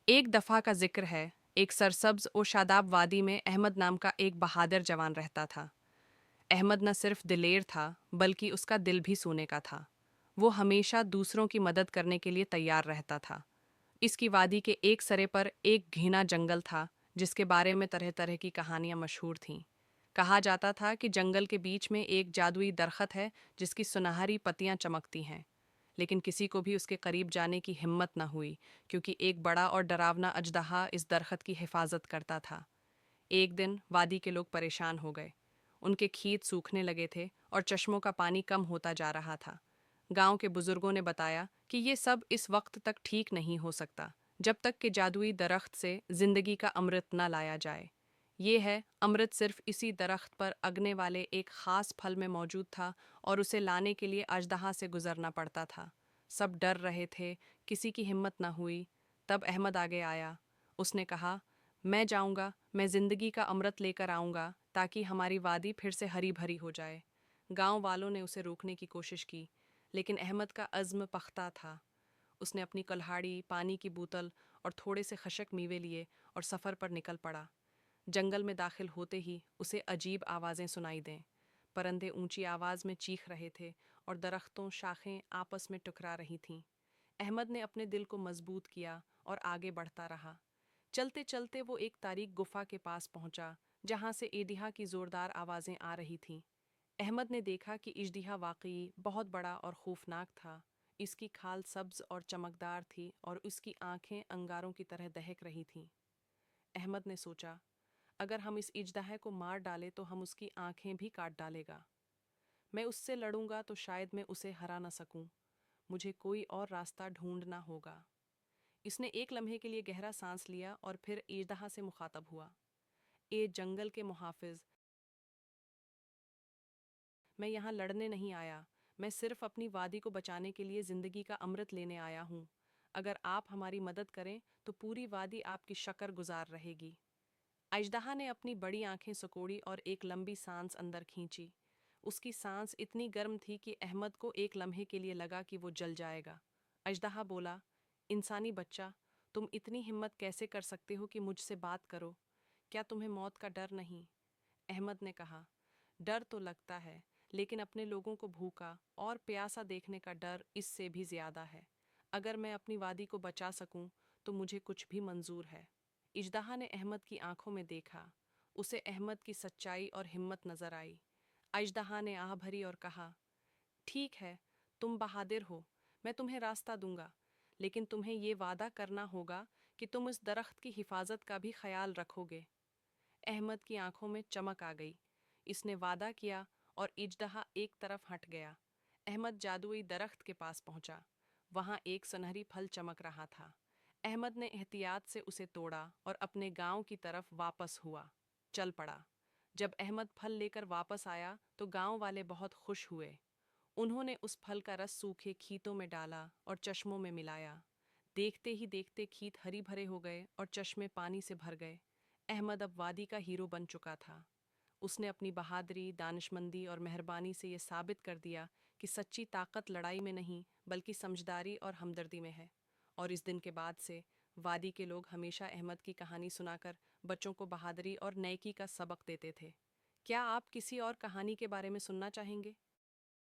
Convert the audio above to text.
एक दफ़ा का ज़िक्र है, एक सरसब्ज़ और शादाब वादी में अहमद नाम का एक बहादुर जवान रहता था। अहमद न सिर्फ दिलेर था, बल्कि उसका दिल भी सोने का था। वो हमेशा दूसरों की मदद करने के लिए तैयार रहता था। इसकी वादी के एक सिरे पर एक घना जंगल था, जिसके बारे में तरह तरह की कहानियां मशहूर थीं। कहा जाता था कि जंगल के बीच में एक जादुई दरख्त है, जिसकी सुनहरी पत्तियां चमकती हैं। लेकिन किसी को भी उसके करीब जाने की हिम्मत न हुई, क्योंकि एक बड़ा और डरावना अजदहा इस दरख्त की हिफाजत करता था। एक दिन वादी के लोग परेशान हो गए। उनके खेत सूखने लगे थे और चश्मों का पानी कम होता जा रहा था। गांव के बुजुर्गों ने बताया कि ये सब इस वक्त तक ठीक नहीं हो सकता, जब तक कि जादुई दरख्त से जिंदगी का अमृत न लाया जाए। ये है, अमृत सिर्फ इसी दरख्त पर अगने वाले एक खास फल में मौजूद था, और उसे लाने के लिए अजदहा से गुजरना पड़ता था। सब डर रहे थे, किसी की हिम्मत न हुई। तब अहमद आगे आया। उसने कहा, मैं जाऊंगा, मैं जिंदगी का अमृत लेकर आऊंगा, ताकि हमारी वादी फिर से हरी भरी हो जाए। गांव वालों ने उसे रोकने की कोशिश की, लेकिन अहमद का अज़्म पख्ता था। उसने अपनी कुल्हाड़ी, पानी की बोतल और थोड़े से खशक मेवे लिए और सफ़र पर निकल पड़ा। जंगल में दाखिल होते ही उसे अजीब आवाज़ें सुनाई दें। परिंदे ऊंची आवाज़ में चीख रहे थे और दरख्तों शाखें आपस में टकरा रही थीं। अहमद ने अपने दिल को मजबूत किया और आगे बढ़ता रहा। चलते चलते वो एक तारीक गुफा के पास पहुंचा, जहां से एदिहा की जोरदार आवाज़ें आ रही थीं। अहमद ने देखा कि इजदिहा वाकई बहुत बड़ा और खौफनाक था। इसकी खाल सब्ज और चमकदार थी और उसकी आंखें अंगारों की तरह दहक रही थीं। अहमद ने सोचा, अगर हम इस इजदाह को मार डालें तो हम उसकी आंखें भी काट डालेगा। मैं उससे लड़ूंगा तो शायद मैं उसे हरा न सकूं। मुझे कोई और रास्ता ढूंढना होगा। इसने एक लम्हे के लिए गहरा सांस लिया और फिर इजदाह से मुखातब हुआ। ए जंगल के मुहाफिज, मैं यहाँ लड़ने नहीं आया। मैं सिर्फ अपनी वादी को बचाने के लिए जिंदगी का अमृत लेने आया हूँ। अगर आप हमारी मदद करें तो पूरी वादी आपकी शक्र गुजार रहेगी। अजदहा ने अपनी बड़ी आंखें सिकोड़ी और एक लंबी सांस अंदर खींची। उसकी सांस इतनी गर्म थी कि अहमद को एक लम्हे के लिए लगा कि वो जल जाएगा। अजदहा बोला, इंसानी बच्चा, तुम इतनी हिम्मत कैसे कर सकते हो कि मुझसे बात करो? क्या तुम्हें मौत का डर नहीं? अहमद ने कहा, डर तो लगता है, लेकिन अपने लोगों को भूखा और प्यासा देखने का डर इससे भी ज्यादा है। अगर मैं अपनी वादी को बचा सकूं तो मुझे कुछ भी मंजूर है। इजदहा ने अहमद की आंखों में देखा। उसे अहमद की सच्चाई और हिम्मत नजर आई। अजदहा ने आह भरी और कहा, ठीक है, तुम बहादुर हो, मैं तुम्हें रास्ता दूंगा, लेकिन तुम्हें ये वादा करना होगा कि तुम इस दरख्त की हिफाजत का भी ख्याल रखोगे। अहमद की आंखों में चमक आ गई। इसने वादा किया और इजदहा एक तरफ हट गया। अहमद जादुई दरख्त के पास पहुंचा। वहां एक सुनहरी फल चमक रहा था। अहमद ने एहतियात से उसे तोड़ा और अपने गांव की तरफ वापस हुआ। चल पड़ा। जब अहमद फल लेकर वापस आया तो गांव वाले बहुत खुश हुए। उन्होंने उस फल का रस सूखे खीतों में डाला और चश्मों में मिलाया। देखते ही देखते खीत हरी भरे हो गए और चश्मे पानी से भर गए। अहमद अब वादी का हीरो बन चुका था। उसने अपनी बहादुरी, दानिशमंदी और मेहरबानी से ये साबित कर दिया कि सच्ची ताकत लड़ाई में नहीं, बल्कि समझदारी और हमदर्दी में है। और इस दिन के बाद से वादी के लोग हमेशा अहमद की कहानी सुनाकर बच्चों को बहादुरी और नेकी का सबक देते थे। क्या आप किसी और कहानी के बारे में सुनना चाहेंगे?